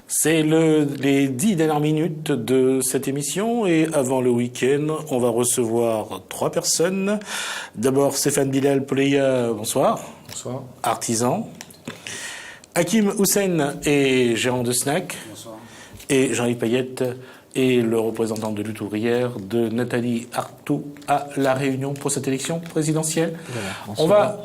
C'est les 10 dernières minutes de cette émission et avant le week-end, on va recevoir 3 personnes. D'abord Stéphane Bilal Poleya, bonsoir. Bonsoir. Artisan. Hakim Houssen est gérant de snack. Bonsoir. Et Jean-Yves Payette est le représentant de lutte ouvrière de Nathalie Arthaud à La Réunion pour cette élection présidentielle. Voilà,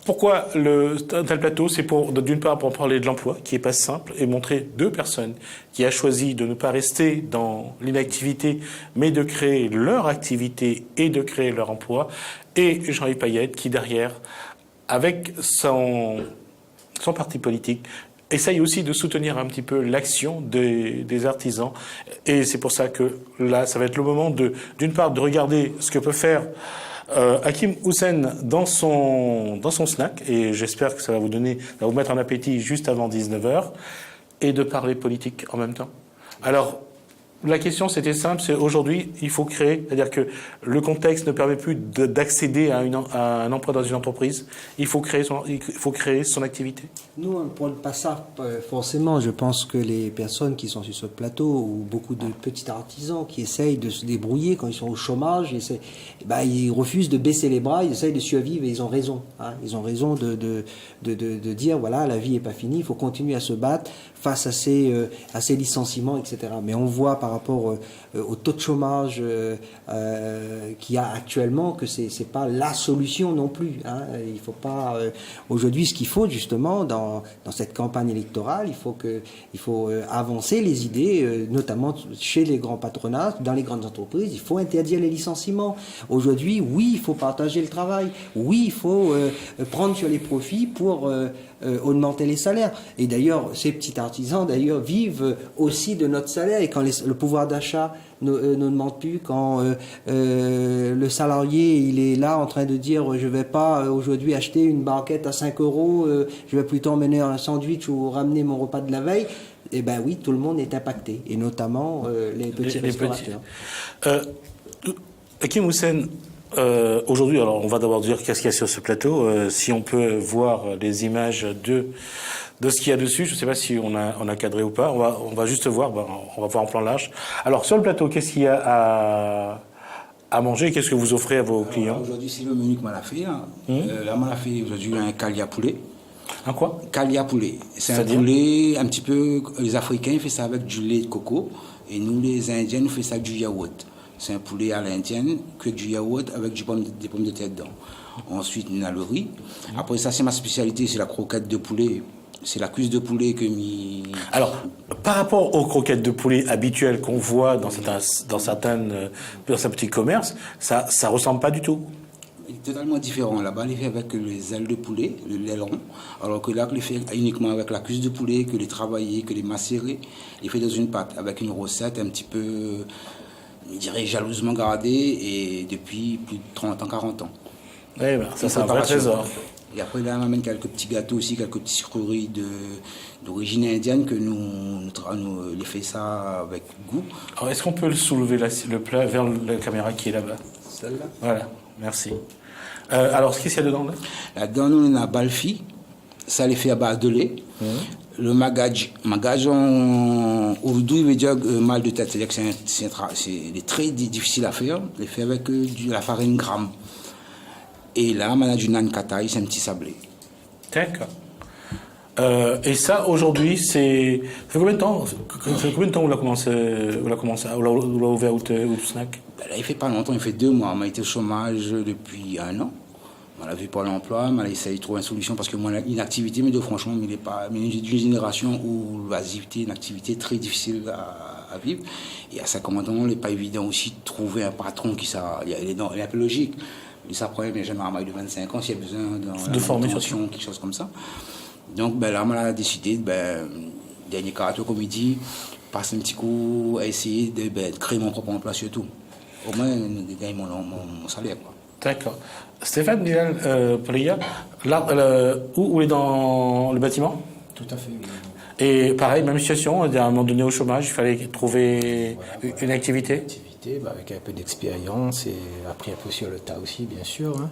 pourquoi un tel plateau? C'est d'une part pour parler de l'emploi, qui n'est pas simple, et montrer 2 personnes qui ont choisi de ne pas rester dans l'inactivité, mais de créer leur activité et de créer leur emploi. Et Jean-Yves Payette, qui derrière, avec son parti politique, essaye aussi de soutenir un petit peu l'action des artisans. Et c'est pour ça que là, ça va être le moment d'une part, de regarder ce que peut faire Hakim Houssen dans son snack, et j'espère que ça va vous mettre en appétit juste avant 19h, et de parler politique en même temps. Alors, la question, c'était simple, c'est aujourd'hui, il faut créer, c'est-à-dire que le contexte ne permet plus d'accéder à un emploi dans une entreprise, il faut créer son activité. Nous, on ne prône pas ça, forcément. Je pense que les personnes qui sont sur ce plateau, ou beaucoup de petits artisans qui essayent de se débrouiller quand ils sont au chômage, ils refusent de baisser les bras, ils essayent de survivre et ils ont raison. Hein. Ils ont raison de dire, voilà, la vie n'est pas finie, il faut continuer à se battre face à ces licenciements, etc. Mais on voit par rapport au taux de chômage qu'il y a actuellement que c'est pas la solution non plus. Hein. Il faut pas aujourd'hui, ce qu'il faut justement dans cette campagne électorale, il faut avancer les idées, notamment chez les grands patronats, dans les grandes entreprises. Il faut interdire les licenciements. Aujourd'hui, oui, il faut partager le travail. Oui, il faut prendre sur les profits pour augmenter les salaires. Et d'ailleurs, ces petits artisans vivent aussi de notre salaire. Et quand le pouvoir d'achat n'augmente plus, quand le salarié il est là en train de dire je vais pas aujourd'hui acheter une barquette à 5 euros, je vais plutôt emmener un sandwich ou ramener mon repas de la veille, et ben oui, tout le monde est impacté, et notamment les petits restaurateurs. Hakim Houssen, aujourd'hui, alors on va d'abord dire qu'est-ce qu'il y a sur ce plateau, si on peut voir les images de ce qu'il y a dessus. Je ne sais pas si on a cadré ou pas. On va juste voir. On va voir en plan large. Alors sur le plateau, qu'est-ce qu'il y a à manger? Qu'est-ce que vous offrez à vos clients? Aujourd'hui, c'est le menu que m'a fait. Là, m'a fait aujourd'hui un calia poulet. Un quoi? Calia poulet. C'est un poulet un petit peu. Les Africains ils font ça avec du lait de coco, et nous les Indiens nous faisons ça avec du yaourt. C'est un poulet à l'indienne, que du yaourt avec des pommes de terre dedans. Ensuite, on a le riz. Après ça, c'est ma spécialité, c'est la croquette de poulet. C'est la cuisse de poulet que Alors, par rapport aux croquettes de poulet habituelles qu'on voit dans certains petits commerces, ça ressemble pas du tout. Totalement différent. Là-bas, il est fait avec les ailes de poulet, le aileron, alors que là, il est fait uniquement avec la cuisse de poulet, que les travailler, que les macérer. Il est fait dans une pâte avec une recette un petit peu, je dirais, jalousement gardée, et depuis plus de 30 ans, 40 ans. Eh ben, ça, c'est un vrai trésor. Et après, là, on amène quelques petits gâteaux aussi, quelques petites sucreries d'origine indienne que nous les fait ça avec goût. Alors, est-ce qu'on peut soulever le plat vers la caméra qui est là-bas? Celle-là. Voilà, merci. Alors, qu'est-ce qu'il y a dedans? Là-dedans, nous, on a balfi, ça les fait à base de lait. Le magaj en ourdou, il veut dire mal de tête, c'est-à-dire que c'est très difficile à faire. Il est fait avec de la farine gramme. Et là, on a du nan kataï, c'est un petit sablé. D'accord. Et ça, aujourd'hui, ça fait combien de temps on l'a commencé, on l'a ouvert au snack? Là, il fait pas longtemps, il fait 2 mois. On a été au chômage depuis 1 an. On a vu par l'emploi, on a essayé de trouver une solution parce que moi, une activité, mais franchement, mais d'une génération où l'oisiveté est une activité très difficile à vivre. Et à 50 ans, il n'est pas évident aussi de trouver un patron il est un peu logique. Il s'apprend bien jeune armée de 25 ans s'il y a besoin de formation, quelque chose comme ça. Donc là, on a décidé, dernier caractère comme il dit, passer un petit coup à essayer de créer mon propre emploi surtout. Au moins, de gagner mon salaire, quoi. D'accord. Stéphane Bilal Poleya, où est dans le bâtiment? Tout à fait. Oui. Et pareil, même situation, à un moment donné au chômage, il fallait trouver une activité. Avec un peu d'expérience et appris un peu sur le tas aussi, bien sûr. Hein.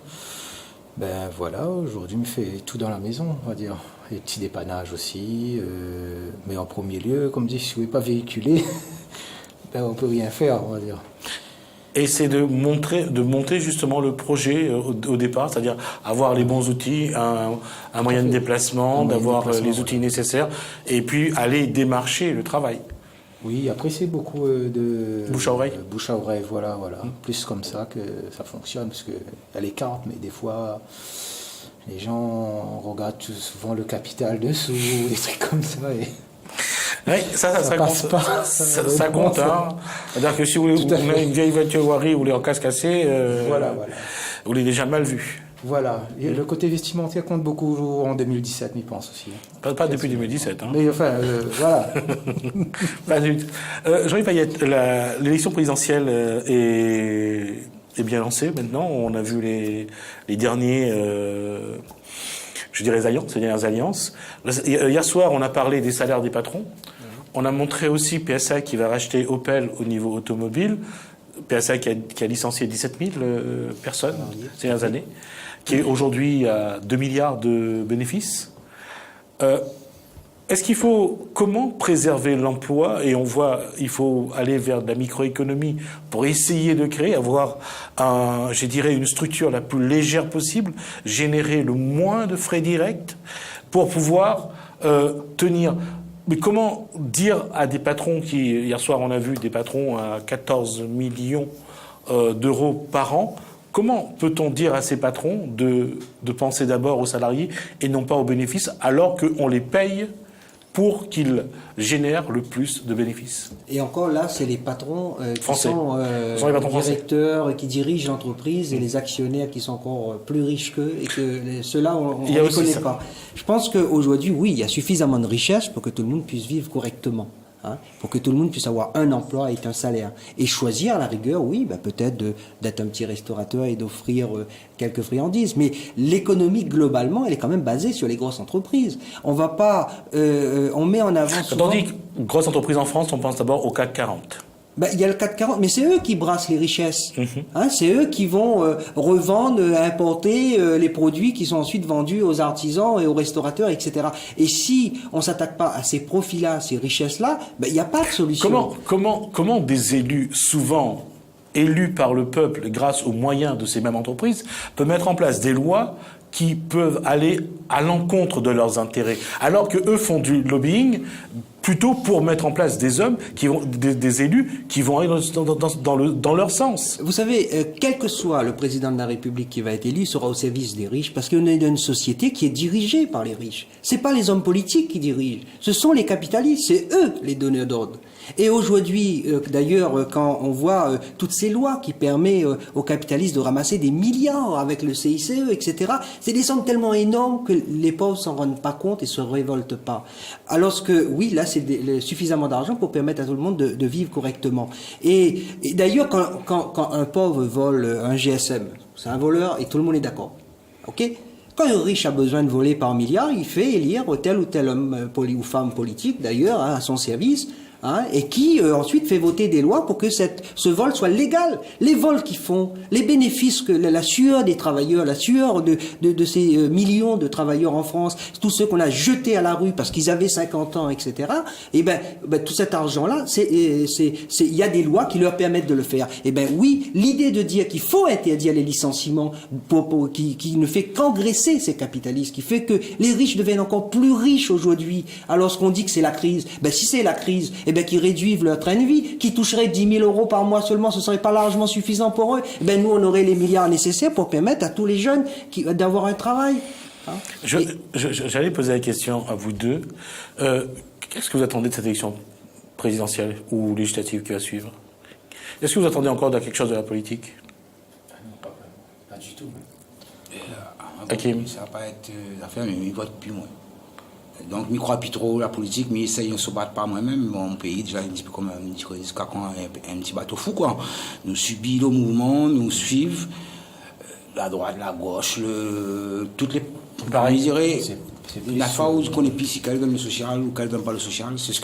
Ben voilà, aujourd'hui, je fais tout dans la maison, on va dire. Et petits dépannages aussi. Mais en premier lieu, comme dit, si vous ne pouvez pas véhiculer, ben on ne peut rien faire, on va dire. Et c'est de monter justement le projet au départ, c'est-à-dire avoir les bons outils, un moyen de déplacement, d'avoir les outils nécessaires, et puis aller démarcher le travail. Oui, après c'est beaucoup de... Bouche à oreille. Bouche à oreille, voilà. Plus comme ça que ça fonctionne, parce qu'il y a les cartes, mais des fois, les gens regardent souvent le capital dessous, des trucs comme ça, et... Oui, ça compte. Ça compte, hein. C'est-à-dire que si vous avez une vieille voiture Wari ou les en casse cassé, vous l'avez déjà mal vu. Voilà. Et le côté vestimentaire compte beaucoup en 2017, je pense aussi. Pas depuis 2017. Hein. Mais enfin, voilà. Jean-Yves Payette, l'élection présidentielle est bien lancée maintenant. On a vu les derniers... je dirais les dernières alliances. Hier soir, on a parlé des salaires des patrons. On a montré aussi PSA qui va racheter Opel au niveau automobile. PSA qui a licencié 17 000 personnes ces dernières années, qui est aujourd'hui à 2 milliards de bénéfices. Est-ce qu'il faut... Comment préserver l'emploi? Et on voit, il faut aller vers de la microéconomie pour essayer de créer, avoir, je dirais, une structure la plus légère possible, générer le moins de frais directs pour pouvoir tenir... Mais comment dire à des patrons qui... Hier soir, on a vu des patrons à 14 millions d'euros par an. Comment peut-on dire à ces patrons de penser d'abord aux salariés et non pas aux bénéfices, alors qu'on les paye pour qu'ils génèrent le plus de bénéfices? Et encore là, c'est les patrons qui français. sont les patrons directeurs, qui dirigent l'entreprise, et les actionnaires qui sont encore plus riches qu'eux, et que ceux-là, on ne les connaît pas. Je pense qu'aujourd'hui, oui, il y a suffisamment de richesse pour que tout le monde puisse vivre correctement. Pour que tout le monde puisse avoir un emploi et un salaire. Et choisir, à la rigueur, oui, peut-être d'être un petit restaurateur et d'offrir quelques friandises. Mais l'économie, globalement, elle est quand même basée sur les grosses entreprises. On va pas... on met en avant souvent... Quand on dit grosses entreprises en France, on pense d'abord au CAC 40. Il y a le CAC 40, mais c'est eux qui brassent les richesses. C'est eux qui vont revendre, importer les produits qui sont ensuite vendus aux artisans et aux restaurateurs, etc. Et si on s'attaque pas à ces profits-là, ces richesses-là, il n'y a pas de solution. Comment des élus, souvent élus par le peuple grâce aux moyens de ces mêmes entreprises, peuvent mettre en place des lois qui peuvent aller à l'encontre de leurs intérêts, alors que eux font du lobbying plutôt pour mettre en place des hommes qui vont, des élus qui vont aller dans leur sens. Vous savez, quel que soit le président de la République qui va être élu, sera au service des riches, parce qu'on est dans une société qui est dirigée par les riches. C'est pas les hommes politiques qui dirigent, ce sont les capitalistes, c'est eux les donneurs d'ordre. Et aujourd'hui, d'ailleurs, quand on voit toutes ces lois qui permettent aux capitalistes de ramasser des milliards avec le CICE, etc., c'est des sommes tellement énormes que les pauvres s'en rendent pas compte et se révoltent pas. Alors que, oui, là, c'est suffisamment d'argent pour permettre à tout le monde de vivre correctement. Et d'ailleurs, quand un pauvre vole un GSM, c'est un voleur et tout le monde est d'accord. OK ? Quand un riche a besoin de voler par milliard, il fait élire tel ou tel homme ou femme politique, d'ailleurs, à son service, et qui ensuite fait voter des lois pour que ce vol soit légal. Les vols qu'ils font, les bénéfices, que la sueur des travailleurs, la sueur de ces millions de travailleurs en France, tous ceux qu'on a jetés à la rue parce qu'ils avaient 50 ans, etc. Et tout cet argent-là, il y a des lois qui leur permettent de le faire. Et oui, l'idée de dire qu'il faut interdire les licenciements qui ne fait qu'engraisser ces capitalistes, qui fait que les riches deviennent encore plus riches aujourd'hui, alors qu'on dit que c'est la crise. Si c'est la crise, qui réduisent leur train de vie, qui toucheraient 10 000 euros par mois seulement, ce ne serait pas largement suffisant pour eux. Nous, on aurait les milliards nécessaires pour permettre à tous les jeunes d'avoir un travail. J'allais poser la question à vous deux. Qu'est-ce que vous attendez de cette élection présidentielle ou législative qui va suivre? Est-ce que vous attendez encore de quelque chose de la politique? Non, pas du tout. Hakim. Ça va pas être l'affaire, mais il vote plus moins. Donc, je ne crois plus trop la politique, mais j'essaye de ne se battre pas moi-même. Mon pays, déjà, un petit peu comme un petit bateau fou, quoi. Nous subissons le mouvement, nous suivons la droite, la gauche, toutes les... Pareil, La fois où je connais plus si quelqu'un donne le social ou quelqu'un donne pas le social, c'est ce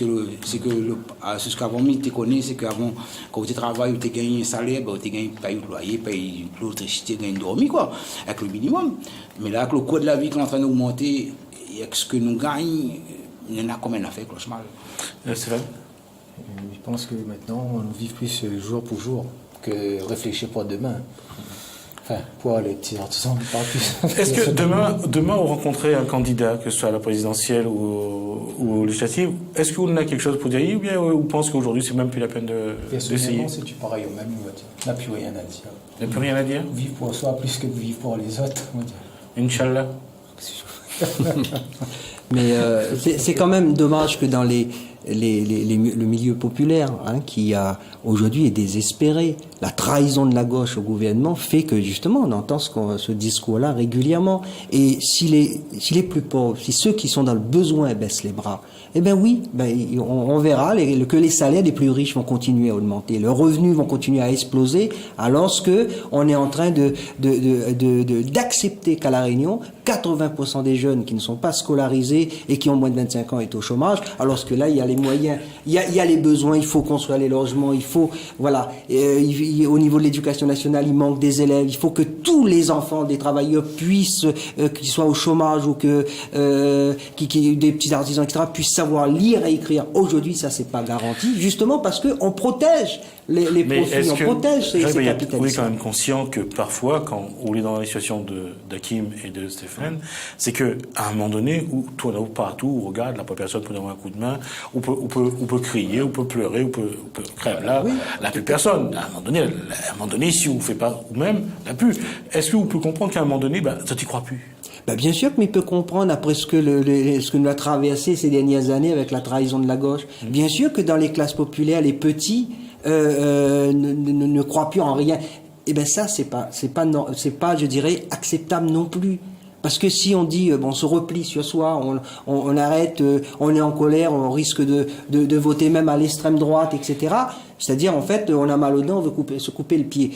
qu'avant, tu connais, c'est qu'avant, quand tu travailles, tu gagnes un salaire, tu gagnes paye le loyer, paye l'électricité, tu gagnes dormir, quoi, avec le minimum. Mais là, avec le coût de la vie qui est en train d'augmenter, et avec ce que nous gagnons, il y en a combien à faire, cloche-mal. C'est vrai. Je pense que maintenant, on vit plus jour pour jour que réfléchir pour demain. Enfin, pour les petits artisans, pas plus. Est-ce que demain, on rencontrait un candidat, que ce soit à la présidentielle ou aux législatives, est-ce qu'on a quelque chose pour dire, ou bien on pense qu'aujourd'hui, c'est même plus la peine d'essayer? Personnellement, c'est du pareil au même niveau. On n'a plus rien à dire. Il n'y a plus rien à dire? Vivre pour soi plus que vivre pour les autres, on va dire. Inch'Allah. Mais c'est quand même dommage que dans le milieu populaire, qui aujourd'hui est désespéré, la trahison de la gauche au gouvernement fait que justement on entend ce discours-là régulièrement. Et si les plus pauvres, si ceux qui sont dans le besoin baissent les bras, eh ben oui, on verra que les salaires des plus riches vont continuer à augmenter, leurs revenus vont continuer à exploser, alors que on est en train d'accepter qu'à La Réunion, 80% des jeunes qui ne sont pas scolarisés et qui ont moins de 25 ans est au chômage, alors que là il y a les moyens, il y a les besoins, il faut construire les logements, il faut, voilà, au niveau de l'éducation nationale, il manque des élèves, il faut que tous les enfants des travailleurs puissent, qu'ils soient au chômage ou que des petits artisans, etc., puissent savoir lire et écrire. Aujourd'hui, ça c'est pas garanti, justement parce que on protège les profits, on protège ces capitalistes. Vous êtes quand même conscient que parfois, quand on est dans la situation d'Hakim et de Stéphane, c'est que à un moment donné, où tout partout, on regarde, la personne peut donner un coup de main, on peut crier, on peut pleurer, on peut crève. Là, oui, la plus personne. À un moment donné, si on ne fait pas, ou même la plus. Est-ce que vous pouvez comprendre qu'à un moment donné, ça t'y croit plus? Bien sûr qu'il peut comprendre après ce que nous a traversé ces dernières années avec la trahison de la gauche. Bien sûr que dans les classes populaires, les petits ne croient plus en rien. Eh ben ça, c'est pas, je dirais, acceptable non plus. Parce que si on dit, on se replie sur soi, on arrête, on est en colère, on risque de voter même à l'extrême droite, etc. C'est-à-dire, en fait, on a mal aux dents, on veut se couper le pied.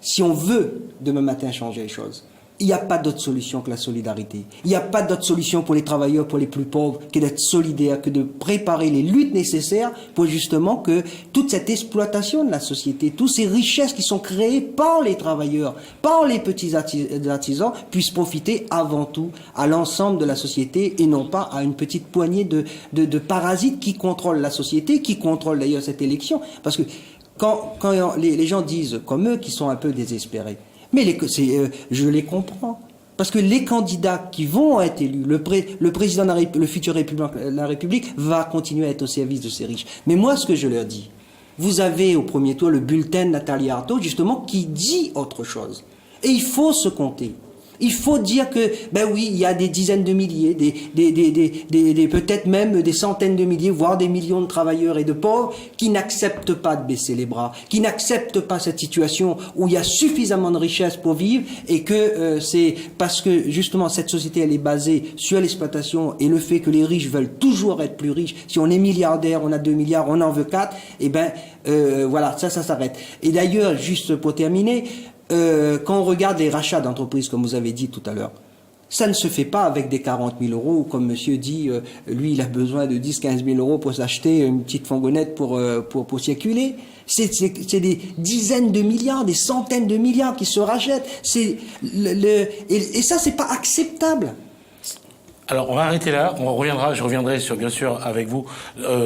Si on veut, demain matin, changer les choses, il n'y a pas d'autre solution que la solidarité. Il n'y a pas d'autre solution pour les travailleurs, pour les plus pauvres, que d'être solidaire, que de préparer les luttes nécessaires pour justement que toute cette exploitation de la société, toutes ces richesses qui sont créées par les travailleurs, par les petits artisans, puissent profiter avant tout à l'ensemble de la société et non pas à une petite poignée de parasites qui contrôlent la société, qui contrôlent d'ailleurs cette élection. Parce que quand les gens disent, comme eux, qu'ils sont un peu désespérés, mais je les comprends. Parce que les candidats qui vont être élus, le président, le futur président de la République va continuer à être au service de ces riches. Mais moi, ce que je leur dis, vous avez au premier tour le bulletin de Nathalie Arthaud, justement, qui dit autre chose. Et il faut se compter. Il faut dire que, oui, il y a des dizaines de milliers, peut-être même des centaines de milliers, voire des millions de travailleurs et de pauvres qui n'acceptent pas de baisser les bras, qui n'acceptent pas cette situation où il y a suffisamment de richesses pour vivre et que c'est parce que justement cette société elle est basée sur l'exploitation et le fait que les riches veulent toujours être plus riches. Si on est milliardaire, on a 2 milliards, on en veut 4, voilà, ça s'arrête. Et d'ailleurs, juste pour terminer, quand on regarde les rachats d'entreprises, comme vous avez dit tout à l'heure, ça ne se fait pas avec des 40 000 euros, ou comme monsieur dit, lui, il a besoin de 10-15 000 euros pour s'acheter une petite fourgonnette pour circuler. C'est des dizaines de milliards, des centaines de milliards qui se rachètent. Et ça, c'est pas acceptable. Alors, on va arrêter là. Je reviendrai bien sûr avec vous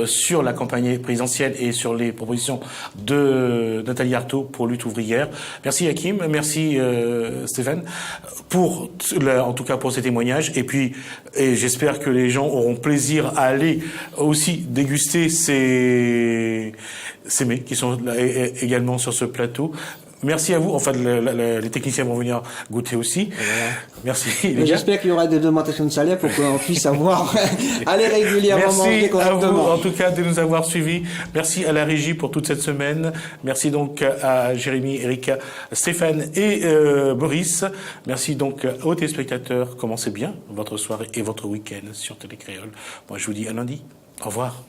sur la campagne présidentielle et sur les propositions de Nathalie Arthaud pour lutte ouvrière. Merci Hakim, merci Stéphane en tout cas pour ces témoignages. Et j'espère que les gens auront plaisir à aller aussi déguster ces mets qui sont également sur ce plateau. Merci à vous. Enfin, les techniciens vont venir goûter aussi. Voilà. Merci. J'espère qu'il y aura des augmentations de salaire pour qu'on puisse aller régulièrement manger correctement. Merci à vous, en tout cas, de nous avoir suivis. Merci à la régie pour toute cette semaine. Merci donc à Jérémy, Erika, Stéphane et Boris. Merci donc aux téléspectateurs. Commencez bien votre soirée et votre week-end sur Télé Créole. Moi, je vous dis à lundi. Au revoir.